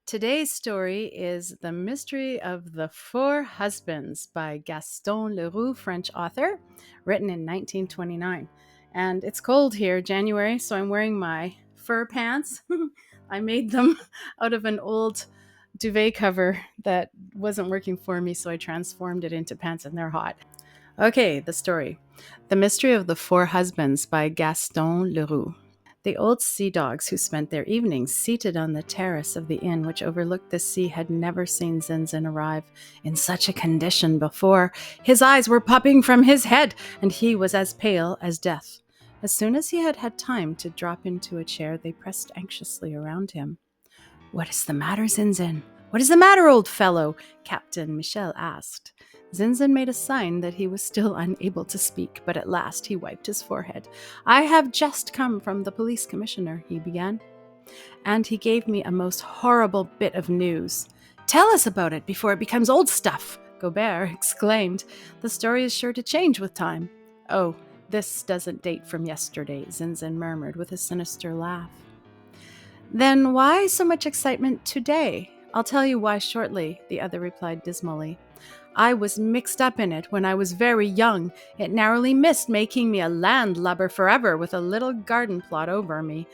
Today's story is The Mystery of the Four Husbands by Gaston Leroux, French author, written in 1929. And it's cold here, January, so I'm wearing my fur pants. I made them out of an old duvet cover that wasn't working for me, so I transformed it into pants, and they're hot. Okay, the story. The Mystery of the Four Husbands by Gaston Leroux. The old sea dogs who spent their evenings seated on the terrace of the inn which overlooked the sea had never seen Zinzin arrive in such a condition before. His eyes were popping from his head, and he was as pale as death. As soon as he had had time to drop into a chair, they pressed anxiously around him. "What is the matter, Zinzin? What is the matter, old fellow?" Captain Michel asked. Zinzin made a sign that he was still unable to speak, but at last he wiped his forehead. "I have just come from the police commissioner," he began, "and he gave me a most horrible bit of news." "Tell us about it before it becomes old stuff," Gobert exclaimed. "The story is sure to change with time." "Oh, this doesn't date from yesterday," Zinzin murmured with a sinister laugh. "Then why so much excitement today?" "I'll tell you why shortly," the other replied dismally. "I was mixed up in it when I was very young. It narrowly missed making me a landlubber forever with a little garden plot over me.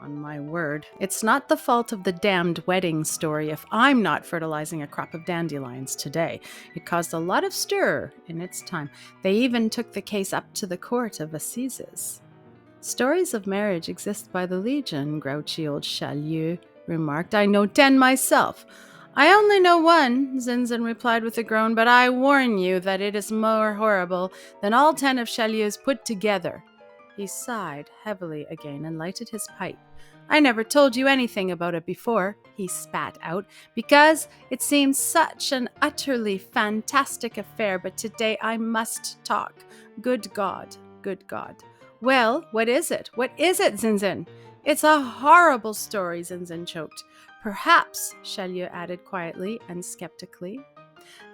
On my word, it's not the fault of the damned wedding story if I'm not fertilizing a crop of dandelions today. It caused a lot of stir in its time. They even took the case up to the court of assizes." "Stories of marriage exist by the legion," grouchy old Chalieu remarked. "I know 10 myself." "I only know one," Zinzin replied with a groan, "but I warn you that it is more horrible than all 10 of Chalieu's put together." He sighed heavily again and lighted his pipe. "I never told you anything about it before," he spat out, "because it seems such an utterly fantastic affair, but today I must talk. Good God, good God. "Well, what is it? What is it, Zinzin?" "It's a horrible story," Zinzin choked. "Perhaps," Chalieu added quietly and skeptically.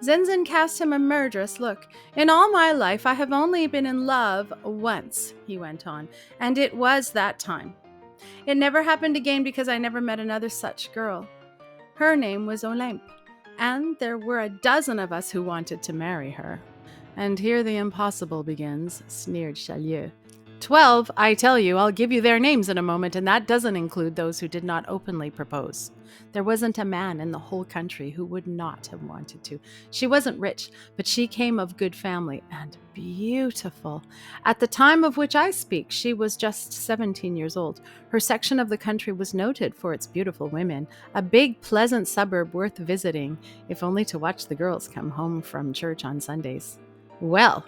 Zinzin cast him a murderous look. "In all my life I have only been in love once," he went on, "and it was that time. It never happened again because I never met another such girl. Her name was Olympe, and there were a dozen of us who wanted to marry her." "And here the impossible begins," sneered Chalieu. 12, I tell you. I'll give you their names in a moment, and that doesn't include those who did not openly propose. There wasn't a man in the whole country who would not have wanted to. She wasn't rich, but she came of good family and beautiful. At the time of which I speak, she was just 17 years old. Her section of the country was noted for its beautiful women, a big, pleasant suburb worth visiting, if only to watch the girls come home from church on Sundays. Well,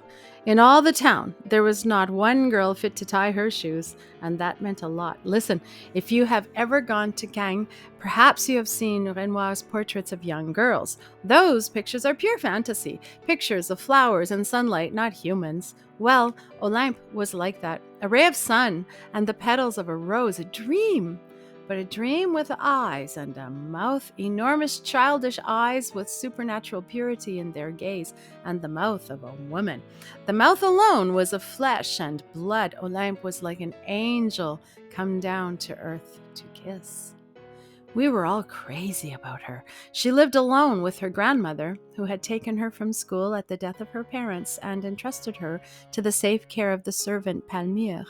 in all the town, there was not one girl fit to tie her shoes, and that meant a lot. Listen, if you have ever gone to Caen, perhaps you have seen Renoir's portraits of young girls. Those pictures are pure fantasy, pictures of flowers and sunlight, not humans. Well, Olympe was like that, a ray of sun and the petals of a rose, a dream. But a dream with eyes and a mouth, enormous childish eyes with supernatural purity in their gaze, and the mouth of a woman. The mouth alone was of flesh and blood. Olympe was like an angel come down to earth to kiss. We were all crazy about her. She lived alone with her grandmother, who had taken her from school at the death of her parents and entrusted her to the safe care of the servant Palmyre,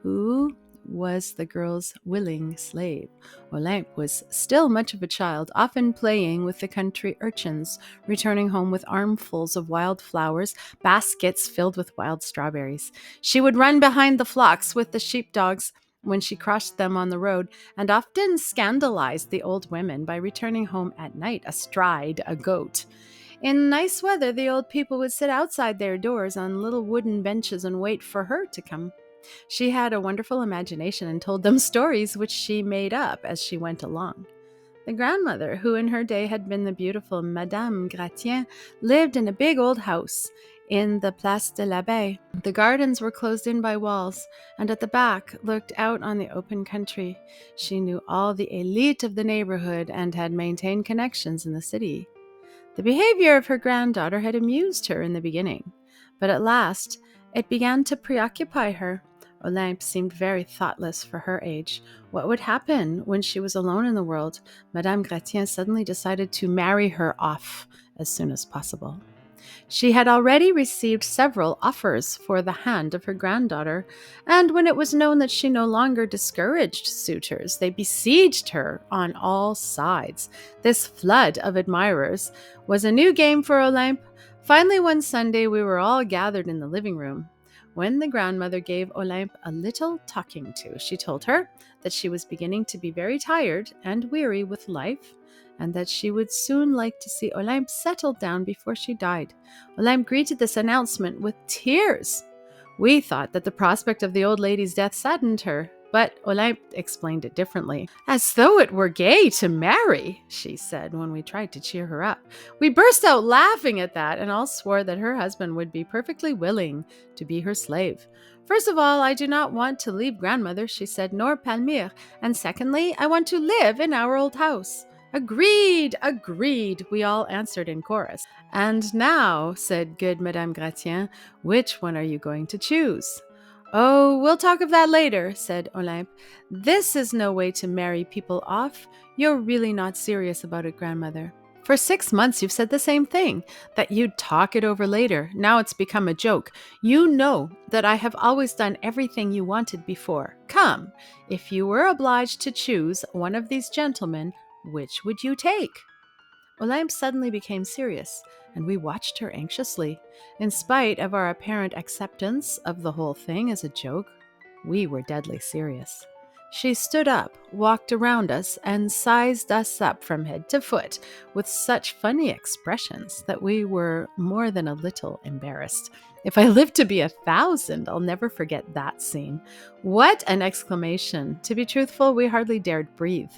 who was the girl's willing slave. Olympe was still much of a child, often playing with the country urchins, returning home with armfuls of wild flowers, baskets filled with wild strawberries. She would run behind the flocks with the sheepdogs when she crossed them on the road, and often scandalized the old women by returning home at night astride a goat. In nice weather, the old people would sit outside their doors on little wooden benches and wait for her to come. She had a wonderful imagination and told them stories which she made up as she went along. The grandmother, who in her day had been the beautiful Madame Gratien, lived in a big old house in the Place de l'Abbaye. The gardens were closed in by walls, and at the back looked out on the open country. She knew all the elite of the neighborhood and had maintained connections in the city. The behavior of her granddaughter had amused her in the beginning, but at last it began to preoccupy her. Olympe seemed very thoughtless for her age. What would happen when she was alone in the world? Madame Gratien suddenly decided to marry her off as soon as possible. She had already received several offers for the hand of her granddaughter, and when it was known that she no longer discouraged suitors, they besieged her on all sides. This flood of admirers was a new game for Olympe. Finally, one Sunday, we were all gathered in the living room. When the grandmother gave Olympe a little talking to, she told her that she was beginning to be very tired and weary with life, and that she would soon like to see Olympe settled down before she died. Olympe greeted this announcement with tears. We thought that the prospect of the old lady's death saddened her, but Olympe explained it differently. As though it were gay to marry, she said when we tried to cheer her up. We burst out laughing at that and all swore that her husband would be perfectly willing to be her slave. First of all, I do not want to leave grandmother, she said, nor Palmyre, and secondly, I want to live in our old house. Agreed, agreed, we all answered in chorus. And now, said good Madame Gratien, which one are you going to choose? Oh, we'll talk of that later, said Olympe. This is no way to marry people off. You're really not serious about it, grandmother. For 6 months you've said the same thing, that you'd talk it over later. Now it's become a joke. You know that I have always done everything you wanted before. Come, if you were obliged to choose one of these gentlemen, which would you take? Olympe suddenly became serious, and we watched her anxiously. In spite of our apparent acceptance of the whole thing as a joke, we were deadly serious. She stood up, walked around us, and sized us up from head to foot with such funny expressions that we were more than a little embarrassed. If I live to be 1,000, I'll never forget that scene. What an exclamation! To be truthful, we hardly dared breathe.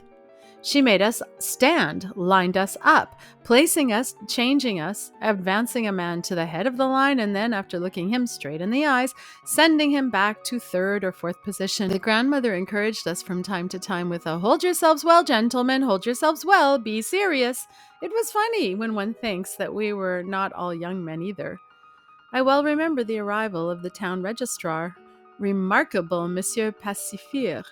She made us stand, lined us up, placing us, changing us, advancing a man to the head of the line, and then, after looking him straight in the eyes, sending him back to third or fourth position. The grandmother encouraged us from time to time with a "Hold yourselves well, gentlemen, hold yourselves well, be serious." It was funny when one thinks that we were not all young men either. I well remember the arrival of the town registrar, remarkable Monsieur Pacifier,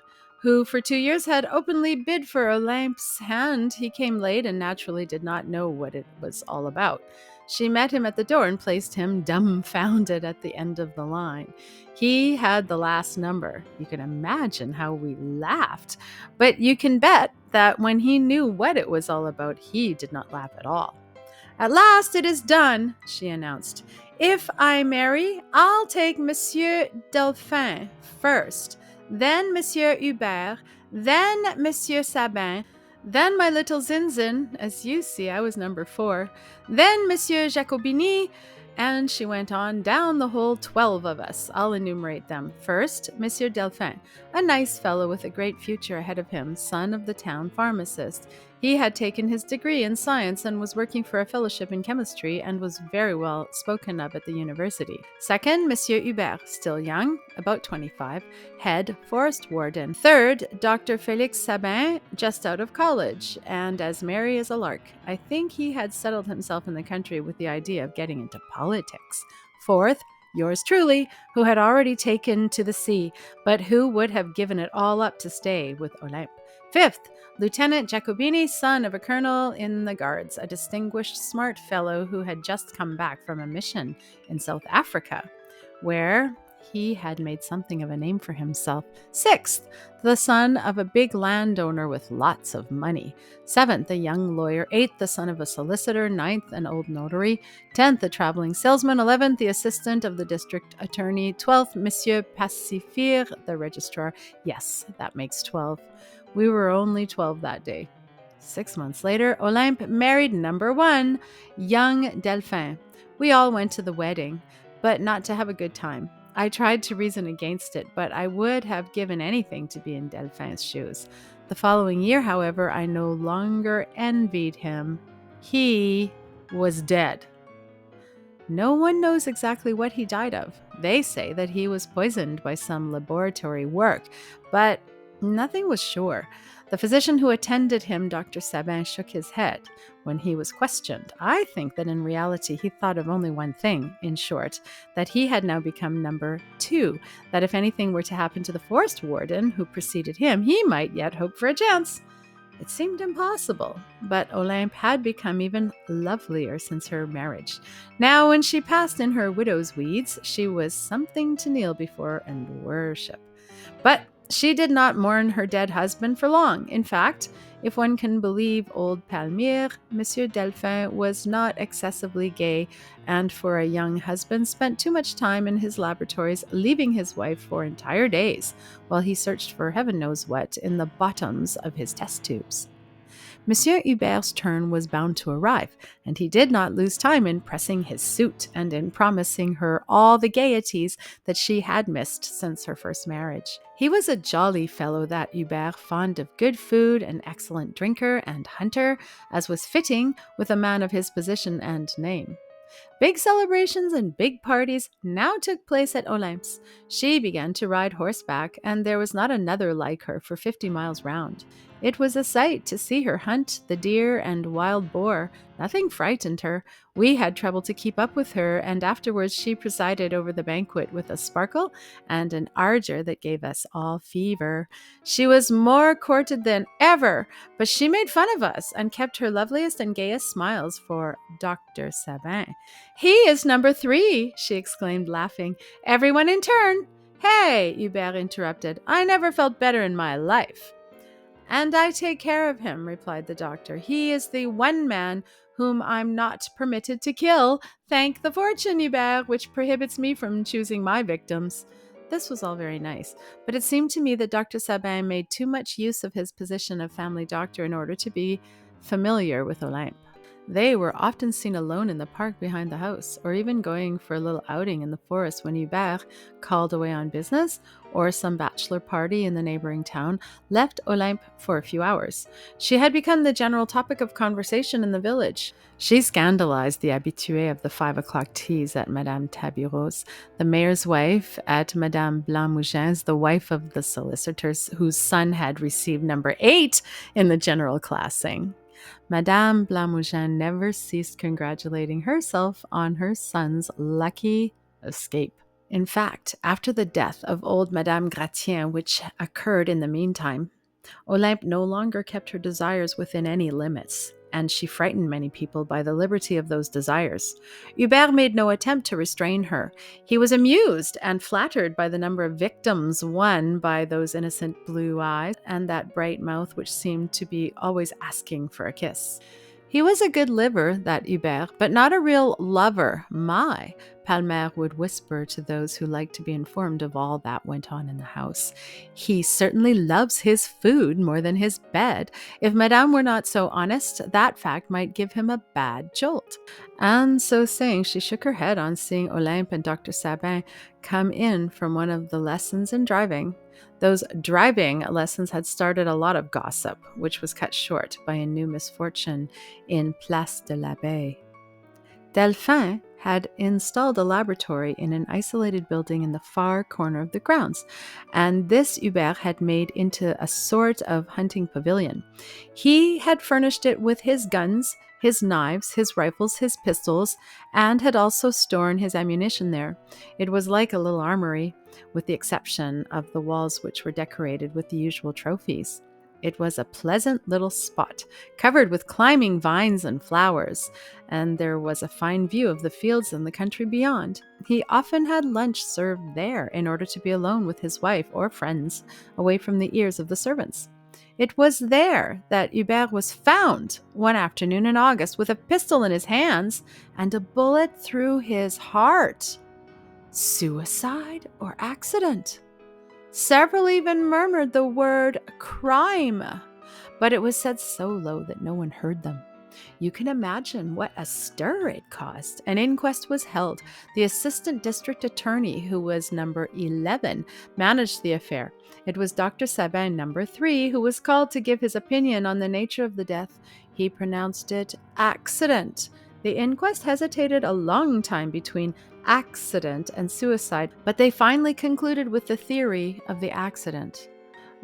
who for 2 years had openly bid for Olympe's hand. He came late and naturally did not know what it was all about. She met him at the door and placed him dumbfounded at the end of the line. He had the last number. You can imagine how we laughed. But you can bet that when he knew what it was all about, he did not laugh at all. At last it is done, she announced. If I marry, I'll take Monsieur Delphin first, then Monsieur Hubert, then Monsieur Sabin, then my little Zinzin, as you see, I was number 4, then Monsieur Jacobini, and she went on down the whole 12 of us. I'll enumerate them. First, Monsieur Delphin, a nice fellow with a great future ahead of him, son of the town pharmacist. He had taken his degree in science and was working for a fellowship in chemistry and was very well spoken of at the university. Second, Monsieur Hubert, still young, about 25, head forest warden. Third, Dr. Félix Sabin, just out of college and as merry as a lark. I think he had settled himself in the country with the idea of getting into politics. Fourth, yours truly, who had already taken to the sea, but who would have given it all up to stay with Olympe. Fifth, Lieutenant Jacobini, son of a colonel in the Guards, a distinguished, smart fellow who had just come back from a mission in South Africa, where he had made something of a name for himself. Sixth, the son of a big landowner with lots of money. Seventh, a young lawyer. Eighth, the son of a solicitor. Ninth, an old notary. 10th, a traveling salesman. 11th, the assistant of the district attorney. 12th, Monsieur Pacifier, the registrar. Yes, that makes 12. We were only 12 that day. 6 months later, Olympe married number 1, young Delphin. We all went to the wedding, but not to have a good time. I tried to reason against it, but I would have given anything to be in Delphin's shoes. The following year, however, I no longer envied him. He was dead. No one knows exactly what he died of. They say that he was poisoned by some laboratory work, but Nothing was sure. The physician who attended him, Dr. Sabin, shook his head when he was questioned. I think that in reality he thought of only one thing, in short, that he had now become number 2, that if anything were to happen to the forest warden who preceded him, he might yet hope for a chance. It seemed impossible, but Olympe had become even lovelier since her marriage. Now, when she passed in her widow's weeds, she was something to kneel before and worship. But she did not mourn her dead husband for long. In fact, if one can believe old Palmyre, Monsieur Delphin was not excessively gay, and for a young husband spent too much time in his laboratories, leaving his wife for entire days, while he searched for heaven knows what in the bottoms of his test tubes. Monsieur Hubert's turn was bound to arrive, and he did not lose time in pressing his suit and in promising her all the gaieties that she had missed since her first marriage. He was a jolly fellow, that Hubert, fond of good food, an excellent drinker and hunter, as was fitting with a man of his position and name. Big celebrations and big parties now took place at Olympe's. She began to ride horseback, and there was not another like her for 50 miles round. It was a sight to see her hunt the deer and wild boar. Nothing frightened her. We had trouble to keep up with her, and afterwards she presided over the banquet with a sparkle and an ardor that gave us all fever. She was more courted than ever, but she made fun of us and kept her loveliest and gayest smiles for Dr. Sabin. "He is number 3, she exclaimed, laughing. "Everyone in turn." "Hey," Hubert interrupted, "I never felt better in my life." "And I take care of him," replied the doctor. "He is the one man whom I'm not permitted to kill. Thank the fortune, Hubert, which prohibits me from choosing my victims." This was all very nice, but it seemed to me that Dr. Sabin made too much use of his position of family doctor in order to be familiar with Olympe. They were often seen alone in the park behind the house, or even going for a little outing in the forest when Hubert, called away on business, or some bachelor party in the neighboring town, left Olympe for a few hours. She had become the general topic of conversation in the village. She scandalized the habitués of the 5 o'clock teas at Madame Tabirou's, the mayor's wife at Madame Blanc-Mougin's, the wife of the solicitor's whose son had received number 8 in the general classing. Madame Blanc-Mougin never ceased congratulating herself on her son's lucky escape. In fact, after the death of old Madame Gratien, which occurred in the meantime, Olympe no longer kept her desires within any limits, and she frightened many people by the liberty of those desires. Hubert made no attempt to restrain her. He was amused and flattered by the number of victims won by those innocent blue eyes and that bright mouth which seemed to be always asking for a kiss. He was a good liver, that Hubert, but not a real lover. My, Palmer would whisper to those who liked to be informed of all that went on in the house. He certainly loves his food more than his bed. If Madame were not so honest, that fact might give him a bad jolt. And so saying, she shook her head on seeing Olympe and Dr. Sabin come in from one of the lessons in driving. Those driving lessons had started a lot of gossip, which was cut short by a new misfortune in Place de l'Abbaye. Delphin had installed a laboratory in an isolated building in the far corner of the grounds, and this Hubert had made into a sort of hunting pavilion. He had furnished it with his guns, his knives, his rifles, his pistols, and had also stored his ammunition there. It was like a little armory, with the exception of the walls which were decorated with the usual trophies. It was a pleasant little spot, covered with climbing vines and flowers, and there was a fine view of the fields and the country beyond. He often had lunch served there in order to be alone with his wife or friends, away from the ears of the servants. It was there that Hubert was found one afternoon in August with a pistol in his hands and a bullet through his heart. Suicide or accident? Several even murmured the word crime, but it was said so low that no one heard them. You can imagine what a stir it caused. An inquest was held. The assistant district attorney, who was number 11, managed the affair. It was Dr. Sabin, number 3, who was called to give his opinion on the nature of the death. He pronounced it accident. The inquest hesitated a long time between accident and suicide, but they finally concluded with the theory of the accident.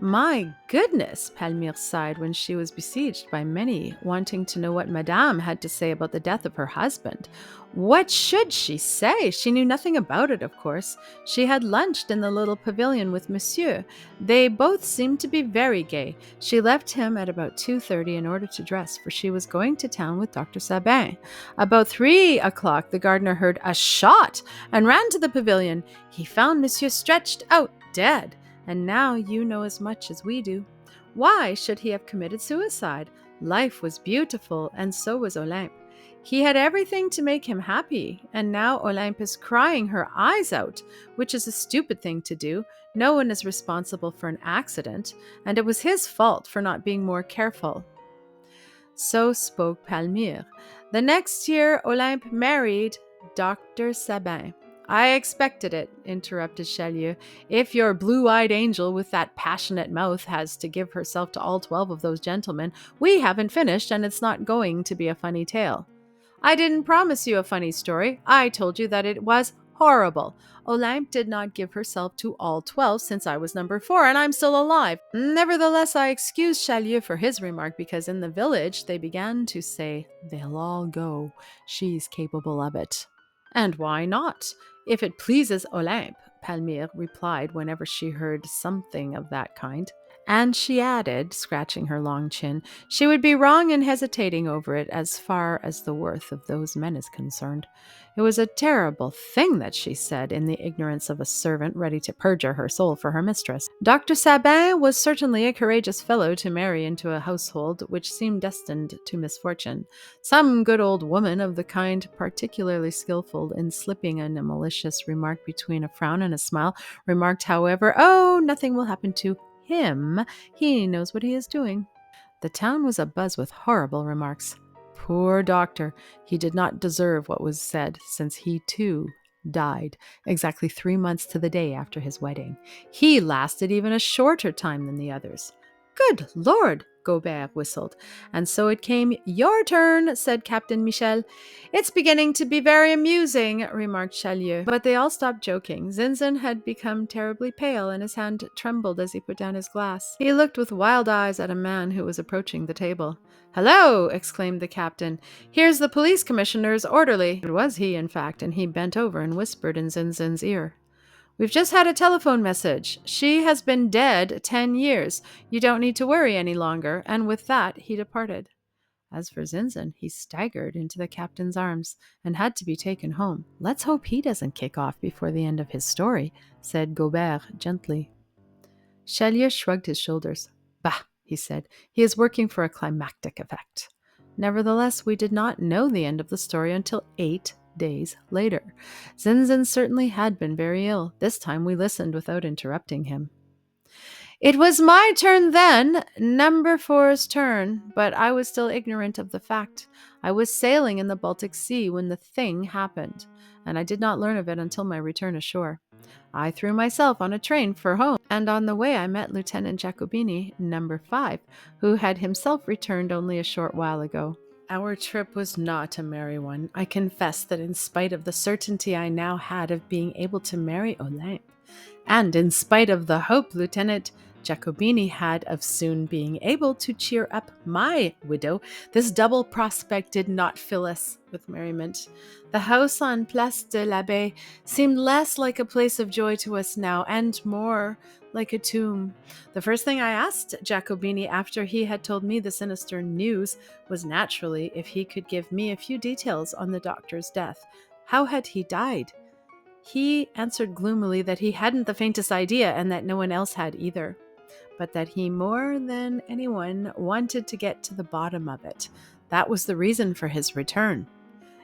My goodness, Palmyre sighed when she was besieged by many wanting to know what Madame had to say about the death of her husband. What should she say? She knew nothing about it, of course. She had lunched in the little pavilion with Monsieur. They both seemed to be very gay. She left him at about 2:30 in order to dress, for she was going to town with Dr. Sabin. About 3 o'clock, the gardener heard a shot and ran to the pavilion. He found Monsieur stretched out, dead. And now you know as much as we do. Why should he have committed suicide? Life was beautiful, and so was Olympe. He had everything to make him happy, and now Olympe is crying her eyes out, which is a stupid thing to do. No one is responsible for an accident, and it was his fault for not being more careful. So spoke Palmyre. The next year, Olympe married Dr. Sabin. I expected it, interrupted Chaulieu. If your blue-eyed angel with that passionate mouth has to give herself to all 12 of those gentlemen, we haven't finished, and it's not going to be a funny tale. I didn't promise you a funny story. I told you that it was horrible. Olympe did not give herself to all 12 since I was number 4, and I'm still alive. Nevertheless, I excused Chaulieu for his remark because in the village they began to say, "They'll all go. She's capable of it." And why not? If it pleases Olympe, Palmyre replied whenever she heard something of that kind. And she added, scratching her long chin, she would be wrong in hesitating over it as far as the worth of those men is concerned. It was a terrible thing that she said in the ignorance of a servant ready to perjure her soul for her mistress. Dr. Sabin was certainly a courageous fellow to marry into a household which seemed destined to misfortune. Some good old woman of the kind particularly skillful in slipping in a malicious remark between a frown and a smile remarked, however, "Oh, nothing will happen to him. He knows what he is doing." The town was abuzz with horrible remarks. Poor doctor, he did not deserve what was said, since he too died exactly 3 months to the day after his wedding. He lasted even a shorter time than the others. Good Lord, Gobert whistled. And so it came your turn, said Captain Michel. It's beginning to be very amusing, remarked Chaulieu. But they all stopped joking. Zinzin had become terribly pale, and his hand trembled as he put down his glass. He looked with wild eyes at a man who was approaching the table. "Hello!" exclaimed the captain. "Here's the police commissioner's orderly." It was he, in fact, and he bent over and whispered in Zinzin's ear. "We've just had a telephone message. She has been dead 10 years. You don't need to worry any longer." And with that, he departed. As for Zinzin, he staggered into the captain's arms and had to be taken home. "Let's hope he doesn't kick off before the end of his story," said Gobert gently. Chaulieu shrugged his shoulders. "Bah," he said, "he is working for a climactic effect." Nevertheless, we did not know the end of the story until 8 days later. Zinzin certainly had been very ill. This time we listened without interrupting him. "It was my turn then, number 4's turn, but I was still ignorant of the fact. I was sailing in the Baltic Sea when the thing happened, and I did not learn of it until my return ashore. I threw myself on a train for home, and on the way I met Lieutenant Jacobini, number 5, who had himself returned only a short while ago. Our trip was not a merry one. I confess that in spite of the certainty I now had of being able to marry Olympe, and in spite of the hope Lieutenant Jacobini had of soon being able to cheer up my widow, this double prospect did not fill us with merriment. The house on Place de l'Abbaye seemed less like a place of joy to us now, and more like a tomb. The first thing I asked Jacobini after he had told me the sinister news was naturally if he could give me a few details on the doctor's death. How had he died? He answered gloomily that he hadn't the faintest idea and that no one else had either, but that he more than anyone wanted to get to the bottom of it. That was the reason for his return.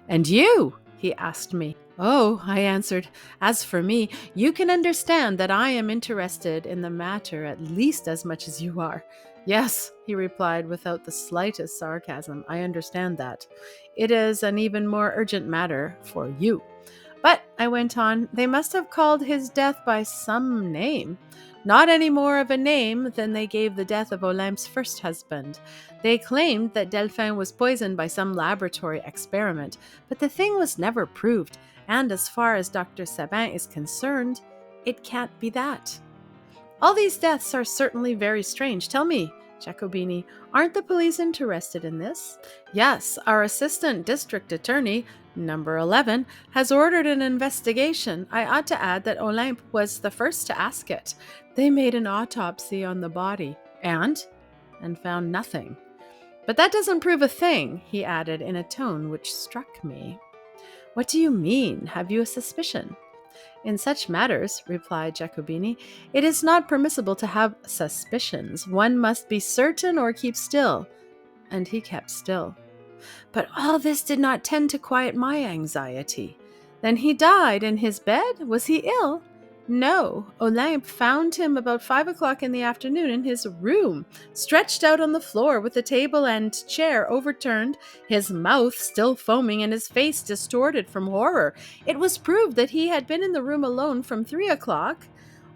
"And you?" he asked me. "Oh," I answered, "as for me, you can understand that I am interested in the matter at least as much as you are." "Yes," he replied without the slightest sarcasm, "I understand that. It is an even more urgent matter for you. But," I went on, "they must have called his death by some name. Not any more of a name than they gave the death of Olympe's first husband. They claimed that Delphin was poisoned by some laboratory experiment, but the thing was never proved, and as far as Dr. Sabin is concerned, it can't be that." All these deaths are certainly very strange. Tell me, Jacobini, aren't the police interested in this? Yes, our assistant district attorney, number 11, has ordered an investigation. I ought to add that Olympe was the first to ask it. They made an autopsy on the body and found nothing. But that doesn't prove a thing, he added in a tone which struck me. What do you mean? Have you a suspicion? In such matters, replied Jacobini, it is not permissible to have suspicions. One must be certain or keep still. And he kept still. But all this did not tend to quiet my anxiety. Then he died in his bed? Was he ill? No. Olympe found him about 5 o'clock in the afternoon in his room, stretched out on the floor with the table and chair overturned, his mouth still foaming and his face distorted from horror. It was proved that he had been in the room alone from 3 o'clock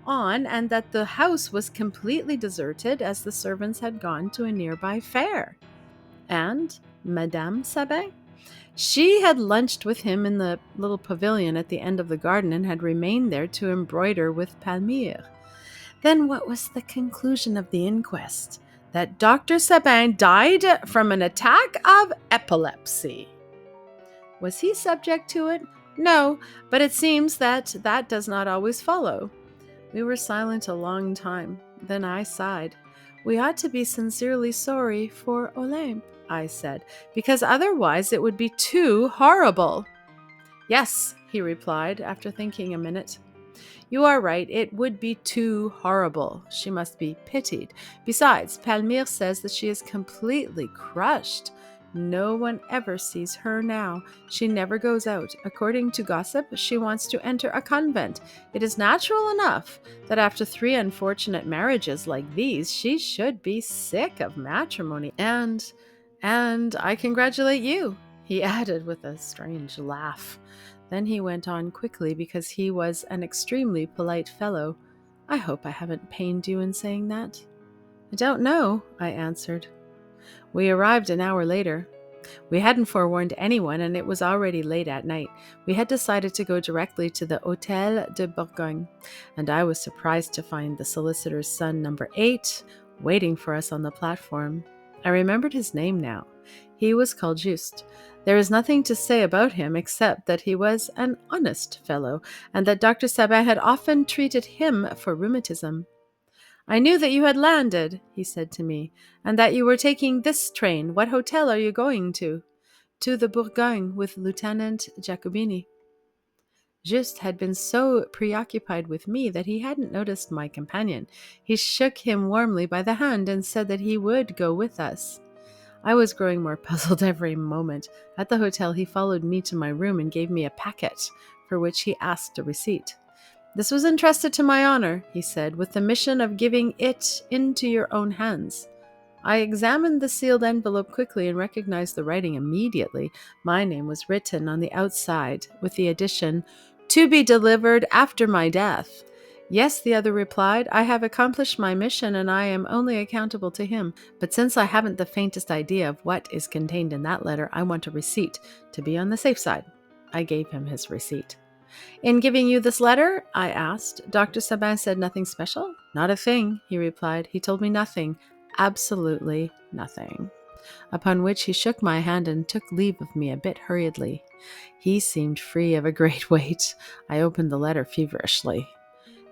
on, and that the house was completely deserted as the servants had gone to a nearby fair. And Madame Sabin? She had lunched with him in the little pavilion at the end of the garden and had remained there to embroider with Palmyre. Then what was the conclusion of the inquest? That Dr. Sabin died from an attack of epilepsy. Was he subject to it? No, but it seems that does not always follow. We were silent a long time. Then I sighed. We ought to be sincerely sorry for Olympe, I said, because otherwise it would be too horrible. Yes, he replied, after thinking a minute. You are right, it would be too horrible. She must be pitied. Besides, Palmyre says that she is completely crushed. No one ever sees her now. She never goes out. According to gossip, she wants to enter a convent. It is natural enough that after 3 unfortunate marriages like these, she should be sick of matrimony. And I congratulate you, he added with a strange laugh. Then he went on quickly because he was an extremely polite fellow. I hope I haven't pained you in saying that. I don't know, I answered. We arrived an hour later. We hadn't forewarned anyone, and it was already late at night. We had decided to go directly to the Hôtel de Bourgogne, and I was surprised to find the solicitor's son, number 8, waiting for us on the platform. I remembered his name now. He was called Juste. There is nothing to say about him except that he was an honest fellow, and that Dr. Sabin had often treated him for rheumatism. I knew that you had landed, he said to me, and that you were taking this train. What hotel are you going to? To the Bourgogne with Lieutenant Jacobini. Juste had been so preoccupied with me that he hadn't noticed my companion. He shook him warmly by the hand and said that he would go with us. I was growing more puzzled every moment. At the hotel, he followed me to my room and gave me a packet, for which he asked a receipt. This was entrusted to my honor, he said, with the mission of giving it into your own hands. I examined the sealed envelope quickly and recognized the writing immediately. My name was written on the outside, with the addition, "To be delivered after my death." Yes, the other replied, I have accomplished my mission and I am only accountable to him. But since I haven't the faintest idea of what is contained in that letter, I want a receipt to be on the safe side. I gave him his receipt. In giving you this letter, I asked, Dr. Sabin said nothing special? Not a thing, he replied. He told me nothing, absolutely nothing. Upon which he shook my hand and took leave of me a bit hurriedly. He seemed free of a great weight. I opened the letter feverishly.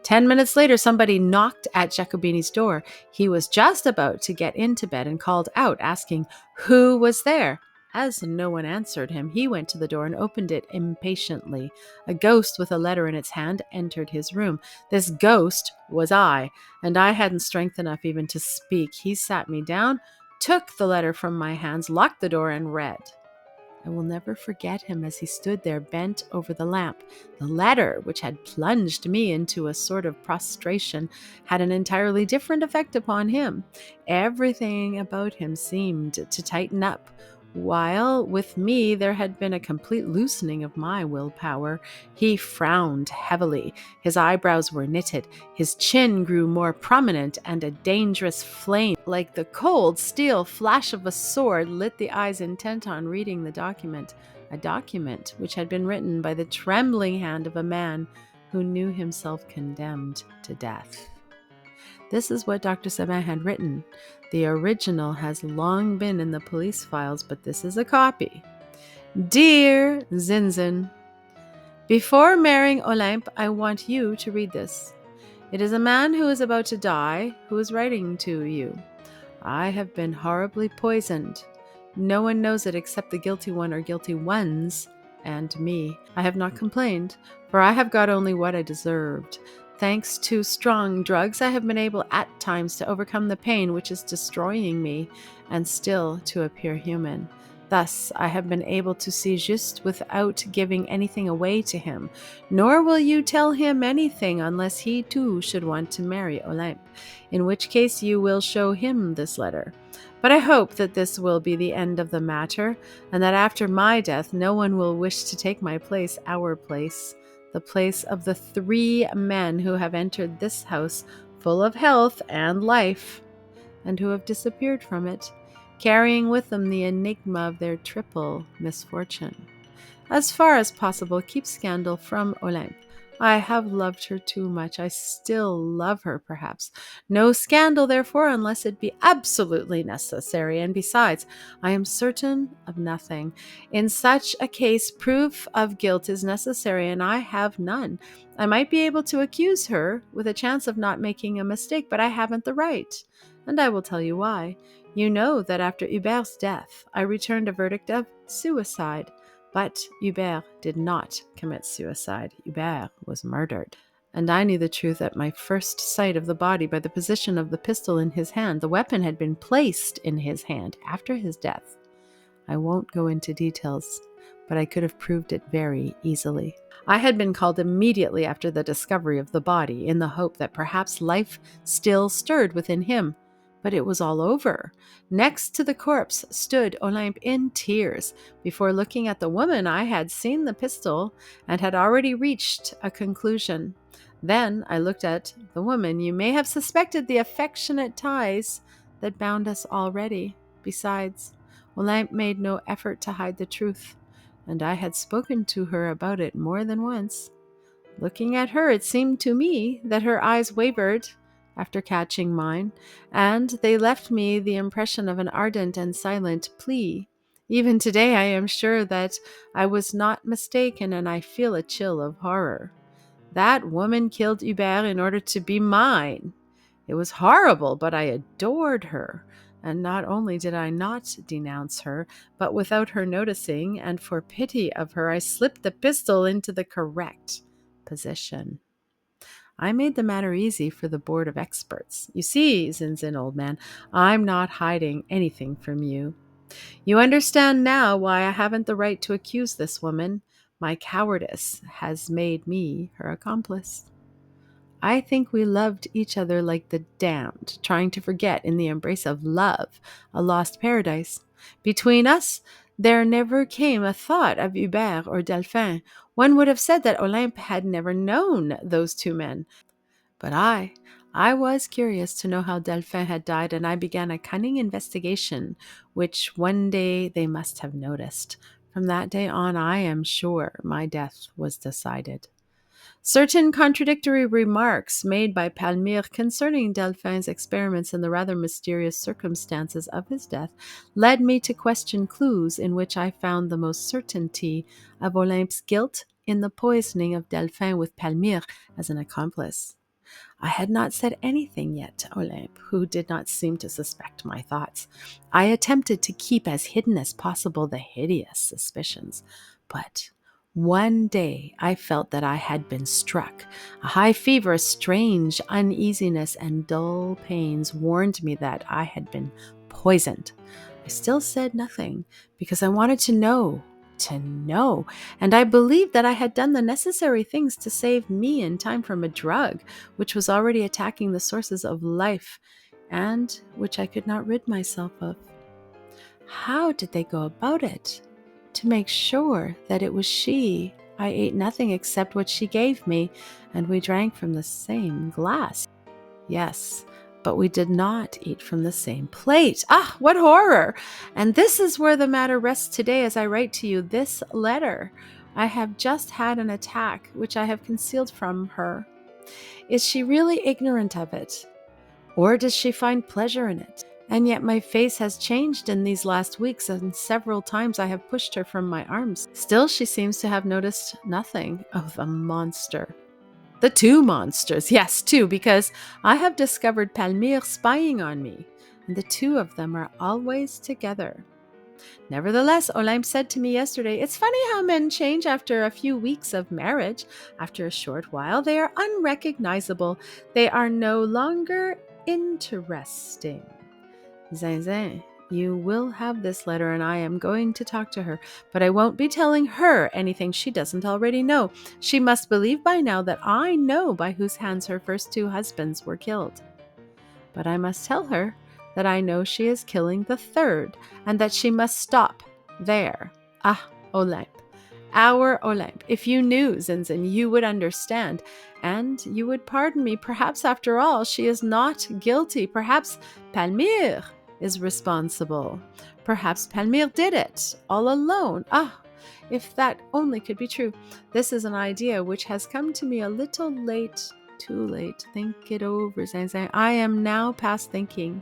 10 minutes later, somebody knocked at Jacobini's door. He was just about to get into bed and called out, asking who was there. As no one answered him, he went to the door and opened it impatiently. A ghost with a letter in its hand entered his room. This ghost was I, and I hadn't strength enough even to speak. He sat me down, took the letter from my hands, locked the door, and read. I will never forget him as he stood there bent over the lamp. The letter, which had plunged me into a sort of prostration, had an entirely different effect upon him. Everything about him seemed to tighten up, while with me there had been a complete loosening of my willpower. He frowned heavily. His eyebrows were knitted. His chin grew more prominent, and a dangerous flame, like the cold steel flash of a sword, lit the eyes intent on reading the document, a document which had been written by the trembling hand of a man who knew himself condemned to death. This is what Dr. Sabin had written. The original has long been in the police files, but this is a copy. Dear Zinzin, before marrying Olympe, I want you to read this. It is a man who is about to die who is writing to you. I have been horribly poisoned. No one knows it except the guilty one or guilty ones and me. I have not complained, for I have got only what I deserved. Thanks to strong drugs, I have been able at times to overcome the pain which is destroying me and still to appear human. Thus, I have been able to see Juste without giving anything away to him. Nor will you tell him anything unless he too should want to marry Olympe, in which case you will show him this letter. But I hope that this will be the end of the matter, and that after my death no one will wish to take my place, our place, the place of the 3 men who have entered this house full of health and life, and who have disappeared from it, carrying with them the enigma of their triple misfortune. As far as possible, keep scandal from Olympe. I have loved her too much. I still love her, perhaps. No scandal, therefore, unless it be absolutely necessary. And besides, I am certain of nothing. In such a case, proof of guilt is necessary, and I have none. I might be able to accuse her with a chance of not making a mistake, but I haven't the right. And I will tell you why. You know that after Hubert's death, I returned a verdict of suicide. But Hubert did not commit suicide. Hubert was murdered. And I knew the truth at my first sight of the body by the position of the pistol in his hand. The weapon had been placed in his hand after his death. I won't go into details, but I could have proved it very easily. I had been called immediately after the discovery of the body in the hope that perhaps life still stirred within him. But it was all over. Next to the corpse stood Olympe in tears. Before looking at the woman, I had seen the pistol and had already reached a conclusion. Then I looked at the woman. You may have suspected the affectionate ties that bound us already. Besides, Olympe made no effort to hide the truth, and I had spoken to her about it more than once. Looking at her, it seemed to me that her eyes wavered after catching mine, and they left me the impression of an ardent and silent plea. Even today I am sure that I was not mistaken, and I feel a chill of horror. That woman killed Hubert in order to be mine. It was horrible, but I adored her. And not only did I not denounce her, but without her noticing, and for pity of her, I slipped the pistol into the correct position. I made the matter easy for the board of experts. You see, Zinzin, old man, I'm not hiding anything from you. You understand now why I haven't the right to accuse this woman. My cowardice has made me her accomplice. I think we loved each other like the damned, trying to forget in the embrace of love a lost paradise. Between us, there never came a thought of Hubert or Delphin. One would have said that Olympe had never known those 2 men. But I was curious to know how Delphin had died, and I began a cunning investigation, which one day they must have noticed. From that day on, I am sure my death was decided. Certain contradictory remarks made by Palmyre concerning Delphin's experiments and the rather mysterious circumstances of his death led me to question clues in which I found the most certainty of Olympe's guilt in the poisoning of Delphin with Palmyre as an accomplice. I had not said anything yet to Olympe, who did not seem to suspect my thoughts. I attempted to keep as hidden as possible the hideous suspicions, but one day I felt that I had been struck. A high fever, a strange uneasiness, and dull pains warned me that I had been poisoned. I still said nothing because I wanted to know, and I believed that I had done the necessary things to save me in time from a drug which was already attacking the sources of life and which I could not rid myself of. How did they go about it? To make sure that it was she, I ate nothing except what she gave me, and we drank from the same glass. Yes, but we did not eat from the same plate. Ah, what horror! And this is where the matter rests today as I write to you this letter. I have just had an attack which I have concealed from her. Is she really ignorant of it? Or does she find pleasure in it? And yet my face has changed in these last weeks, and several times I have pushed her from my arms. Still, she seems to have noticed nothing. Oh, the monster. The two monsters. Yes, two, because I have discovered Palmyre spying on me, and the two of them are always together. Nevertheless, Olympe said to me yesterday, it's funny how men change after a few weeks of marriage. After a short while, they are unrecognizable. They are no longer interesting. Zinzin, you will have this letter and I am going to talk to her, but I won't be telling her anything she doesn't already know. She must believe by now that I know by whose hands her first two husbands were killed. But I must tell her that I know she is killing the third, and that she must stop there. Ah, Olympe, our Olympe, if you knew, Zinzin, you would understand, and you would pardon me. Perhaps, after all, she is not guilty. Perhaps Palmyre is responsible. Perhaps Palmyre did it, all alone. Ah, if that only could be true. This is an idea which has come to me a little late. Too late. Think it over, Zinzin. I am now past thinking.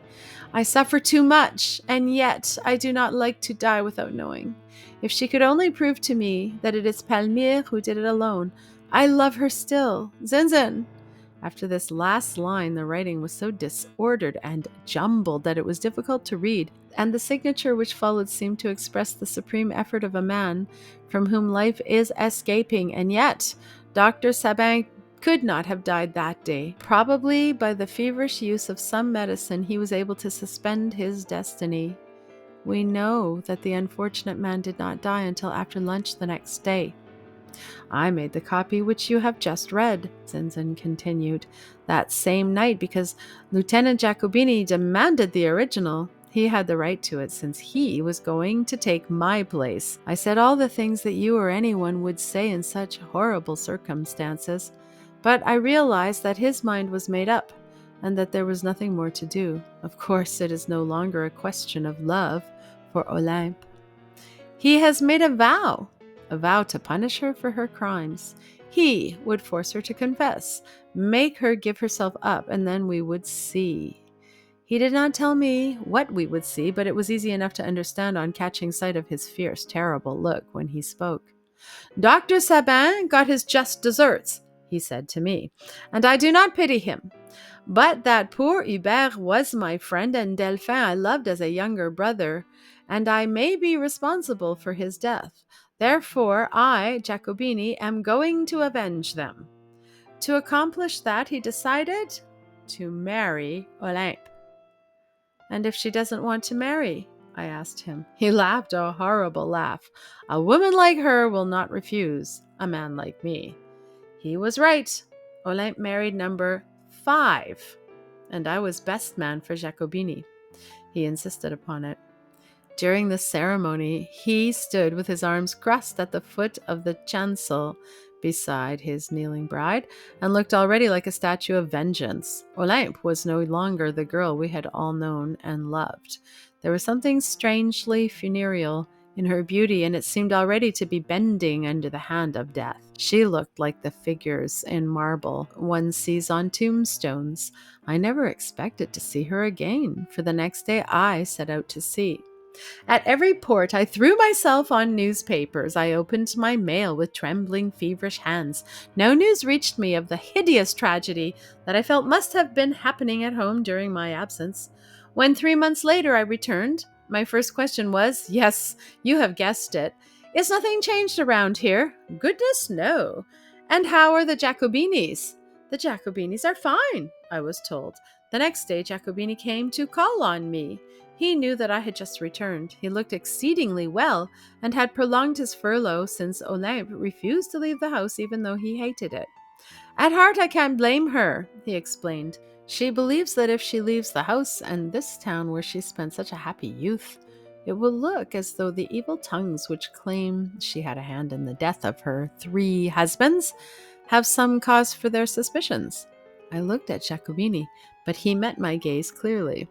I suffer too much, and yet I do not like to die without knowing. If she could only prove to me that it is Palmyre who did it alone, I love her still. Zinzin! After this last line, the writing was so disordered and jumbled that it was difficult to read, and the signature which followed seemed to express the supreme effort of a man from whom life is escaping, and yet Dr. Sabin could not have died that day. Probably by the feverish use of some medicine he was able to suspend his destiny. We know that the unfortunate man did not die until after lunch the next day. I made the copy which you have just read, Zinzin continued, that same night because Lieutenant Jacobini demanded the original. He had the right to it since he was going to take my place. I said all the things that you or anyone would say in such horrible circumstances. But I realized that his mind was made up and that there was nothing more to do. Of course, it is no longer a question of love for Olympe. He has made a vow to punish her for her crimes. He would force her to confess, make her give herself up, and then we would see. He did not tell me what we would see, but it was easy enough to understand on catching sight of his fierce, terrible look when he spoke. Dr. Sabin got his just deserts, he said to me, and I do not pity him. But that poor Hubert was my friend, and Delphin I loved as a younger brother, and I may be responsible for his death. Therefore, I, Jacobini, am going to avenge them. To accomplish that, he decided to marry Olympe. And if she doesn't want to marry? I asked him. He laughed a horrible laugh. A woman like her will not refuse a man like me. He was right. Olympe married number 5, and I was best man for Jacobini. He insisted upon it. During the ceremony, he stood with his arms crossed at the foot of the chancel beside his kneeling bride, and looked already like a statue of vengeance. Olympe was no longer the girl we had all known and loved. There was something strangely funereal in her beauty, and it seemed already to be bending under the hand of death. She looked like the figures in marble one sees on tombstones. I never expected to see her again, for the next day I set out to sea. At every port, I threw myself on newspapers. I opened my mail with trembling, feverish hands. No news reached me of the hideous tragedy that I felt must have been happening at home during my absence. When 3 months later I returned, my first question was, yes, you have guessed it, is nothing changed around here? Goodness, no. And how are the Jacobinis? The Jacobinis are fine, I was told. The next day, Jacobini came to call on me. He knew that I had just returned. He looked exceedingly well and had prolonged his furlough since Olympe refused to leave the house even though he hated it. At heart, I can't blame her, he explained. She believes that if she leaves the house and this town where she spent such a happy youth, it will look as though the evil tongues which claim she had a hand in the death of her 3 husbands have some cause for their suspicions. I looked at Jacobini, but he met my gaze clearly.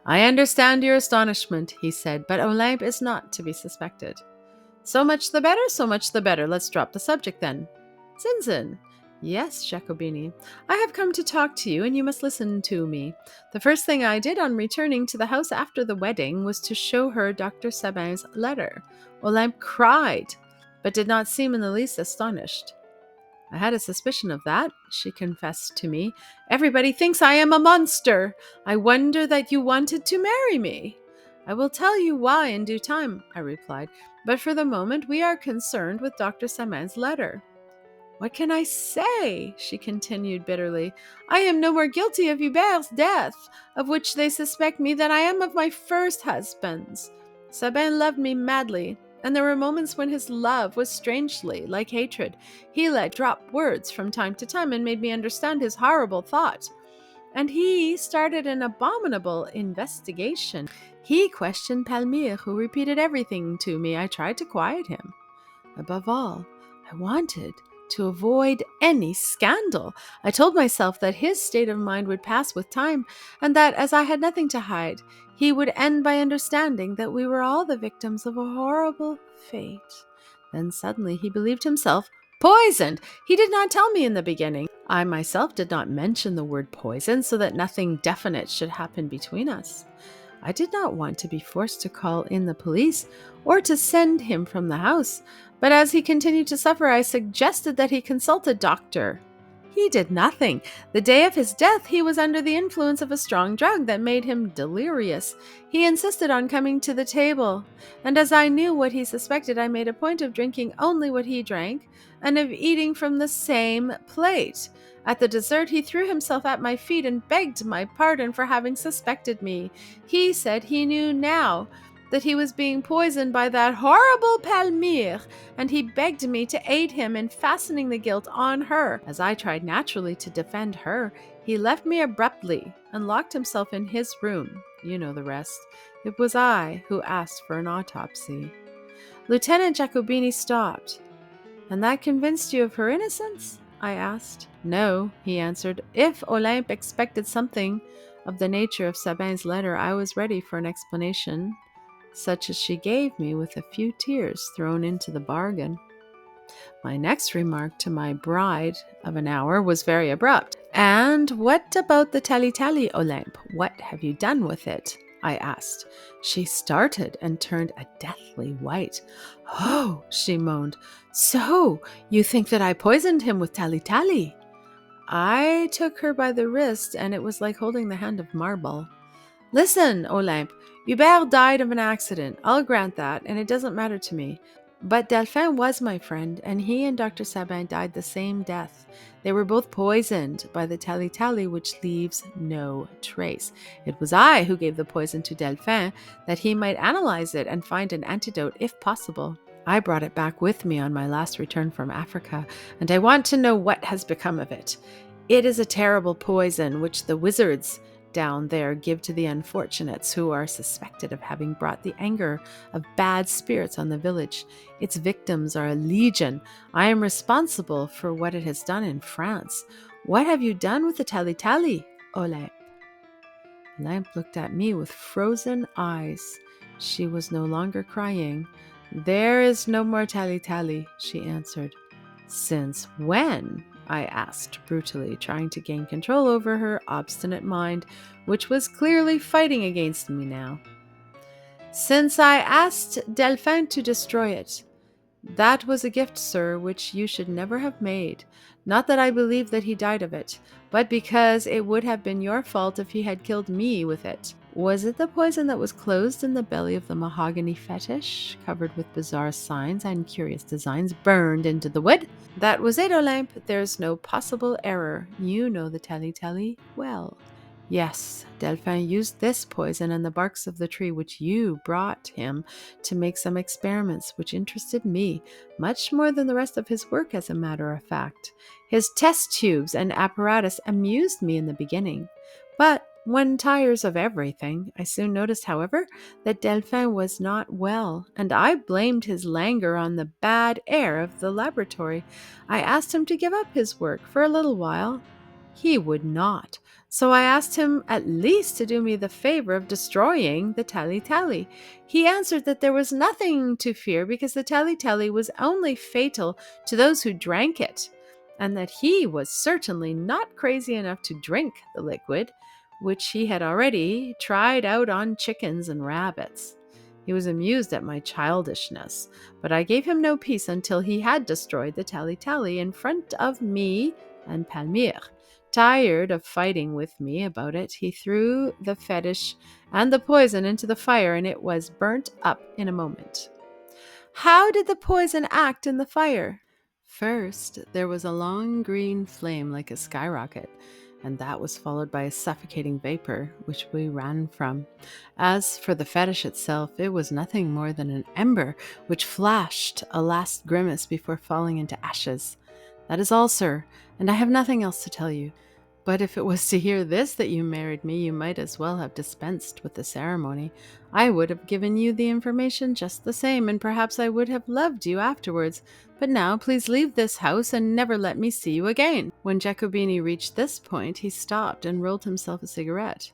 I understand your astonishment, he said, but Olympe is not to be suspected. So much the better, so much the better. Let's drop the subject then. Zinzin, Yes, Jacobini. I have come to talk to you, and you must listen to me. The first thing I did on returning to the house after the wedding was to show her Dr. Sabin's letter. Olympe cried, but did not seem in the least astonished. I had a suspicion of that, she confessed to me. Everybody thinks I am a monster. I wonder that you wanted to marry me. I will tell you why in due time, I replied, but for the moment we are concerned with Dr. Sabin's letter. What can I say? She continued bitterly. I am no more guilty of Hubert's death, of which they suspect me, than I am of my first husband's. Sabin loved me madly, and there were moments when his love was strangely like hatred. He let drop words from time to time and made me understand his horrible thought. And he started an abominable investigation. He questioned Palmyre, who repeated everything to me. I tried to quiet him. Above all, I wanted to avoid any scandal. I told myself that his state of mind would pass with time, and that, as I had nothing to hide, he would end by understanding that we were all the victims of a horrible fate. Then suddenly he believed himself poisoned. He did not tell me in the beginning. I myself did not mention the word poison so that nothing definite should happen between us. I did not want to be forced to call in the police or to send him from the house, but as he continued to suffer, I suggested that he consult a doctor. He did nothing. The day of his death, he was under the influence of a strong drug that made him delirious. He insisted on coming to the table, and as I knew what he suspected, I made a point of drinking only what he drank and of eating from the same plate. At the dessert, he threw himself at my feet and begged my pardon for having suspected me. He said he knew now that he was being poisoned by that horrible Palmyre, and he begged me to aid him in fastening the guilt on her. As I tried naturally to defend her, he left me abruptly and locked himself in his room. You know the rest. It was I who asked for an autopsy. Lieutenant Jacobini stopped. And that convinced you of her innocence? I asked. No, he answered. If Olympe expected something of the nature of Sabin's letter, I was ready for an explanation, such as she gave me, with a few tears thrown into the bargain. My next remark to my bride of an hour was very abrupt. And what about the tally-tally, Olympe? What have you done with it? I asked. She started and turned a deathly white. Oh, she moaned. So, you think that I poisoned him with tally-tally? I took her by the wrist, and it was like holding the hand of marble. Listen, Olympe, Hubert died of an accident. I'll grant that, and it doesn't matter to me. But Delphin was my friend, and he and Dr. Sabin died the same death. They were both poisoned by the tally-tally, which leaves no trace. It was I who gave the poison to Delphin, that he might analyze it and find an antidote if possible. I brought it back with me on my last return from Africa, and I want to know what has become of it. It is a terrible poison which the wizards down there give to the unfortunates who are suspected of having brought the anger of bad spirits on the village. Its victims are a legion. I am responsible for what it has done in France. What have you done with the tally-tally, Olympe? Olympe looked at me with frozen eyes. She was no longer crying. There is no more tally-tally, she answered. Since when? I asked brutally, trying to gain control over her obstinate mind, which was clearly fighting against me now. Since I asked Delphin to destroy it. That was a gift, sir, which you should never have made. Not that I believe that he died of it, but because it would have been your fault if he had killed me with it. Was it the poison that was closed in the belly of the mahogany fetish, covered with bizarre signs and curious designs burned into the wood? That was it, Olympe. There's no possible error. You know the tally-tally well. Yes, Delphin used this poison and the barks of the tree which you brought him to make some experiments which interested me much more than the rest of his work, as a matter of fact. His test tubes and apparatus amused me in the beginning, but when tires of everything, I soon noticed, however, that Delphin was not well, and I blamed his languor on the bad air of the laboratory. I asked him to give up his work for a little while. He would not. So I asked him at least to do me the favor of destroying the tally-tally. He answered that there was nothing to fear because the tally-tally was only fatal to those who drank it, and that he was certainly not crazy enough to drink the liquid, which he had already tried out on chickens and rabbits. He was amused at my childishness, but I gave him no peace until he had destroyed the tally-tally in front of me and Palmyre. Tired of fighting with me about it, he threw the fetish and the poison into the fire, and it was burnt up in a moment. How did the poison act in the fire? First, there was a long green flame like a skyrocket, and that was followed by a suffocating vapor, which we ran from. As for the fetish itself, it was nothing more than an ember, which flashed a last grimace before falling into ashes. That is all, sir, and I have nothing else to tell you. But if it was to hear this that you married me, you might as well have dispensed with the ceremony. I would have given you the information just the same, and perhaps I would have loved you afterwards. But now please leave this house and never let me see you again." When Giacobini reached this point, he stopped and rolled himself a cigarette.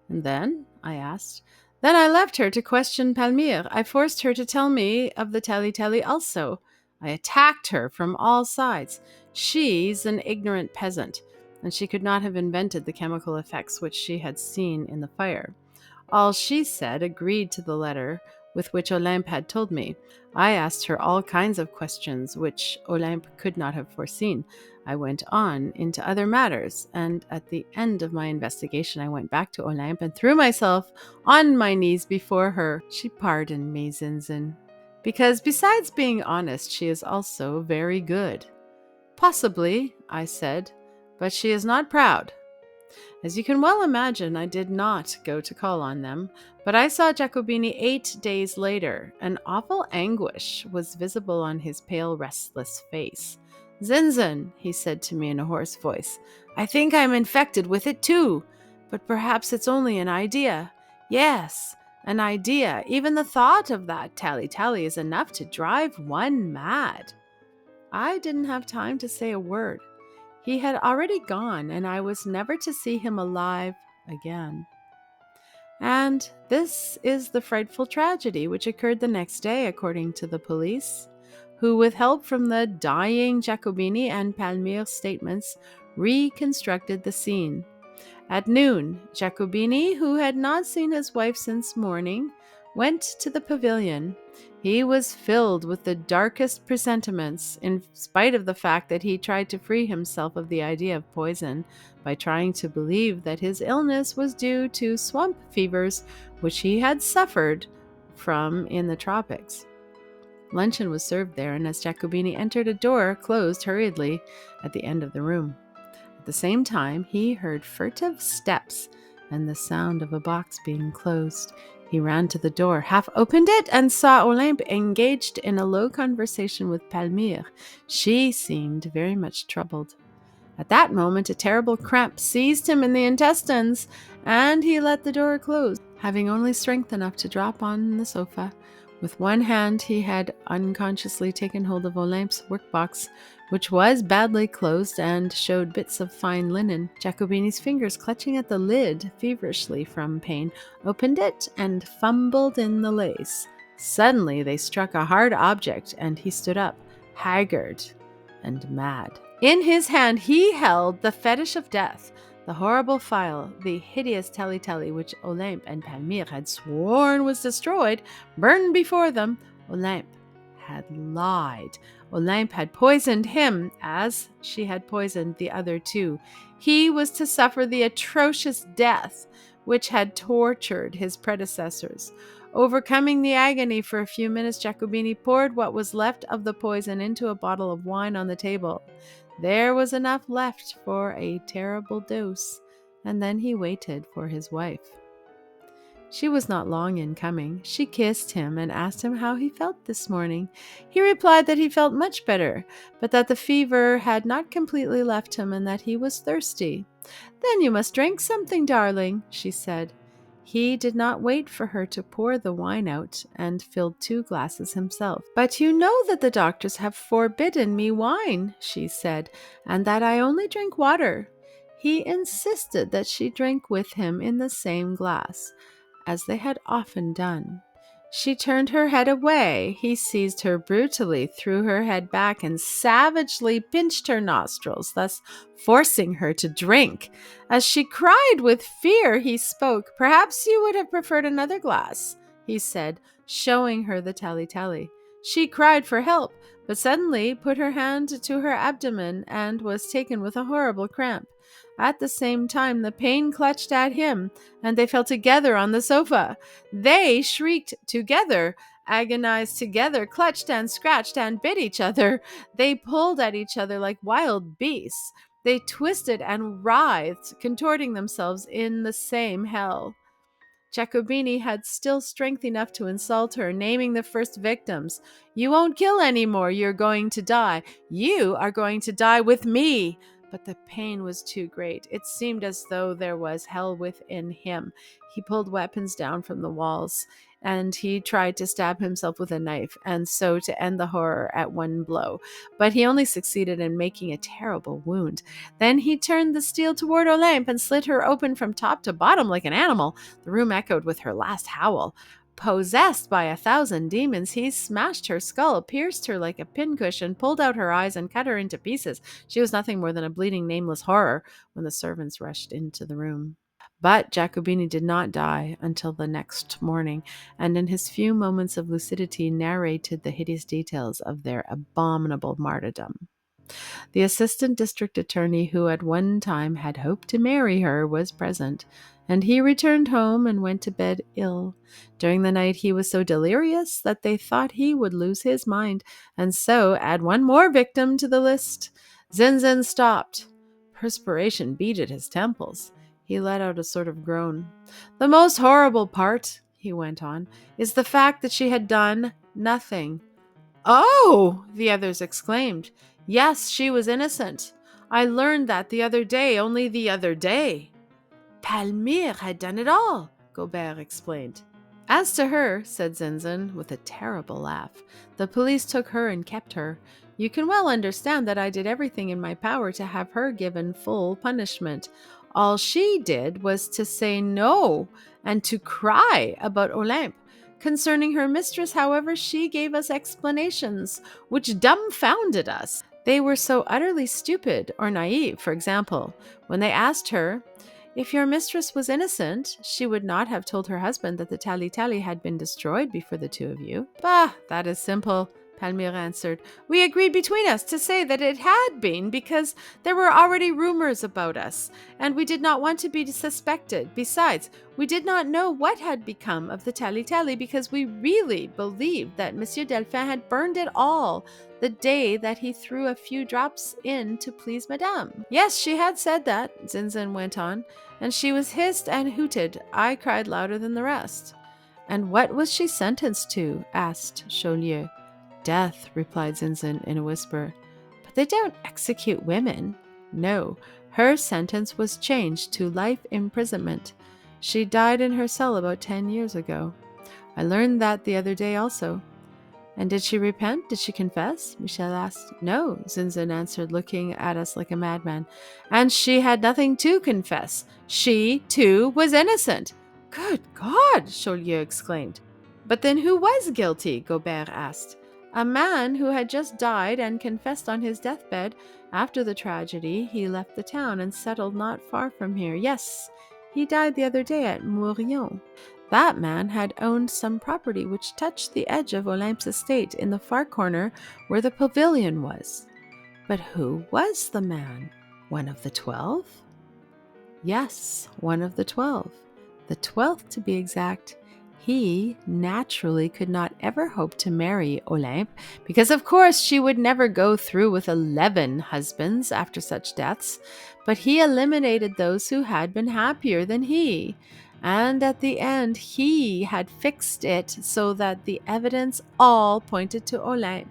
"And then?" I asked. "Then I left her to question Palmyre. I forced her to tell me of the tally-tally also. I attacked her from all sides. She's an ignorant peasant, and she could not have invented the chemical effects which she had seen in the fire. All she said agreed to the letter with which Olympe had told me. I asked her all kinds of questions which Olympe could not have foreseen. I went on into other matters, and at the end of my investigation I went back to Olympe and threw myself on my knees before her. She pardoned me, Zinzin, because besides being honest, she is also very good." "Possibly," I said, "but she is not proud." As you can well imagine, I did not go to call on them, but I saw Giacobini 8 days later. An awful anguish was visible on his pale, restless face. "Zinzin," he said to me in a hoarse voice, "I think I'm infected with it too, but perhaps it's only an idea. Yes, an idea. Even the thought of that tally-tally is enough to drive one mad." I didn't have time to say a word. He had already gone, and I was never to see him alive again. And this is the frightful tragedy which occurred the next day, according to the police, who, with help from the dying Giacobini and Palmyre's statements, reconstructed the scene. At noon, Giacobini, who had not seen his wife since morning, went to the pavilion. He was filled with the darkest presentiments, in spite of the fact that he tried to free himself of the idea of poison by trying to believe that his illness was due to swamp fevers, which he had suffered from in the tropics. Luncheon was served there, and as Giacobini entered, a door closed hurriedly at the end of the room. At the same time, he heard furtive steps and the sound of a box being closed. He ran to the door, half opened it, and saw Olympe engaged in a low conversation with Palmyre. She seemed very much troubled. At that moment, a terrible cramp seized him in the intestines, and he let the door close, having only strength enough to drop on the sofa. With one hand, he had unconsciously taken hold of Olympe's workbox, which was badly closed and showed bits of fine linen. Giacobini's fingers, clutching at the lid feverishly from pain, opened it and fumbled in the lace. Suddenly, they struck a hard object, and he stood up, haggard and mad. In his hand, he held the fetish of death, the horrible phial, the hideous tally-tally which Olympe and Palmyre had sworn was destroyed, burned before them. Olympe had lied. Olympe had poisoned him as she had poisoned the other two. He was to suffer the atrocious death which had tortured his predecessors. Overcoming the agony for a few minutes, Giacobini poured what was left of the poison into a bottle of wine on the table. There was enough left for a terrible dose, and then he waited for his wife. She was not long in coming. She kissed him and asked him how he felt this morning. He replied that he felt much better, but that the fever had not completely left him and that he was thirsty. "Then you must drink something, darling," she said. He did not wait for her to pour the wine out and filled 2 glasses himself. "But you know that the doctors have forbidden me wine," she said, "and that I only drink water." He insisted that she drink with him in the same glass, as they had often done. She turned her head away. He seized her brutally, threw her head back, and savagely pinched her nostrils, thus forcing her to drink. As she cried with fear, he spoke. "Perhaps you would have preferred another glass," he said, showing her the tally-tally. She cried for help, but suddenly put her hand to her abdomen and was taken with a horrible cramp. At the same time, the pain clutched at him, and they fell together on the sofa. They shrieked together, agonized together, clutched and scratched and bit each other. They pulled at each other like wild beasts. They twisted and writhed, contorting themselves in the same hell. Jacobini had still strength enough to insult her, naming the first victims. "You won't kill anymore. You're going to die. You are going to die with me." But the pain was too great. It seemed as though there was hell within him. He pulled weapons down from the walls, and he tried to stab himself with a knife, and so to end the horror at one blow. But he only succeeded in making a terrible wound. Then he turned the steel toward Olympe and slit her open from top to bottom like an animal. The room echoed with her last howl. Possessed by 1,000 demons, he smashed her skull, pierced her like a pincushion, pulled out her eyes, and cut her into pieces. She was nothing more than a bleeding, nameless horror when the servants rushed into the room. But Jacobini did not die until the next morning, and in his few moments of lucidity narrated the hideous details of their abominable martyrdom. The assistant district attorney, who at one time had hoped to marry her, was present, and he returned home and went to bed ill. During the night he was so delirious that they thought he would lose his mind, and so add one more victim to the list. Zinzin stopped. Perspiration beaded his temples. He let out a sort of groan. "The most horrible part," he went on, "is the fact that she had done nothing." "Oh!" the others exclaimed. "Yes, she was innocent. I learned that the other day, only the other day." "Palmyre had done it all," Gobert explained. "As to her," said Zinzin, with a terrible laugh, "the police took her and kept her. You can well understand that I did everything in my power to have her given full punishment. All she did was to say no and to cry about Olympe. Concerning her mistress, however, she gave us explanations which dumbfounded us. They were so utterly stupid or naive. For example, when they asked her, if your mistress was innocent, she would not have told her husband that the tally-tally had been destroyed before the two of you. "Bah, that is simple," Palmyre answered. "We agreed between us to say that it had been because there were already rumors about us, and we did not want to be suspected. Besides, we did not know what had become of the tally-tally because we really believed that Monsieur Delphin had burned it all the day that he threw a few drops in to please Madame." "Yes, she had said that," Zinzin went on, "and she was hissed and hooted. I cried louder than the rest." "And what was she sentenced to?" asked Chaulieu. "Death," replied Zinzin in a whisper. "But they don't execute women." "No, her sentence was changed to life imprisonment. She died in her cell about 10 years ago. I learned that the other day also." "And did she repent? Did she confess?" Michel asked. "No," Zinzin answered, looking at us like a madman. "And she had nothing to confess. She, too, was innocent." "Good God!" Chaulieu exclaimed. "But then who was guilty?" Gobert asked. "A man who had just died and confessed on his deathbed. After the tragedy, he left the town and settled not far from here. Yes, he died the other day at Mourion. That man had owned some property which touched the edge of Olympe's estate in the far corner where the pavilion was." "But who was the man? One of the 12? "Yes, one of the 12. The 12th, to be exact. He naturally could not ever hope to marry Olympe, because of course she would never go through with 11 husbands after such deaths, but he eliminated those who had been happier than he. And at the end, he had fixed it so that the evidence all pointed to Olympe.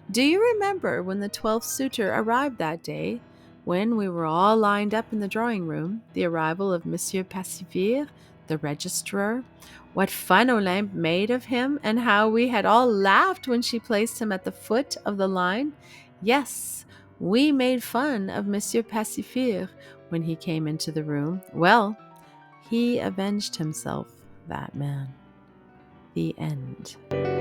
Do you remember when the 12th suitor arrived that day? When we were all lined up in the drawing room, the arrival of Monsieur Passivir, the registrar, what fun Olympe made of him, and how we had all laughed when she placed him at the foot of the line? Yes, we made fun of Monsieur Passivir when he came into the room. Well, he avenged himself, that man." The end.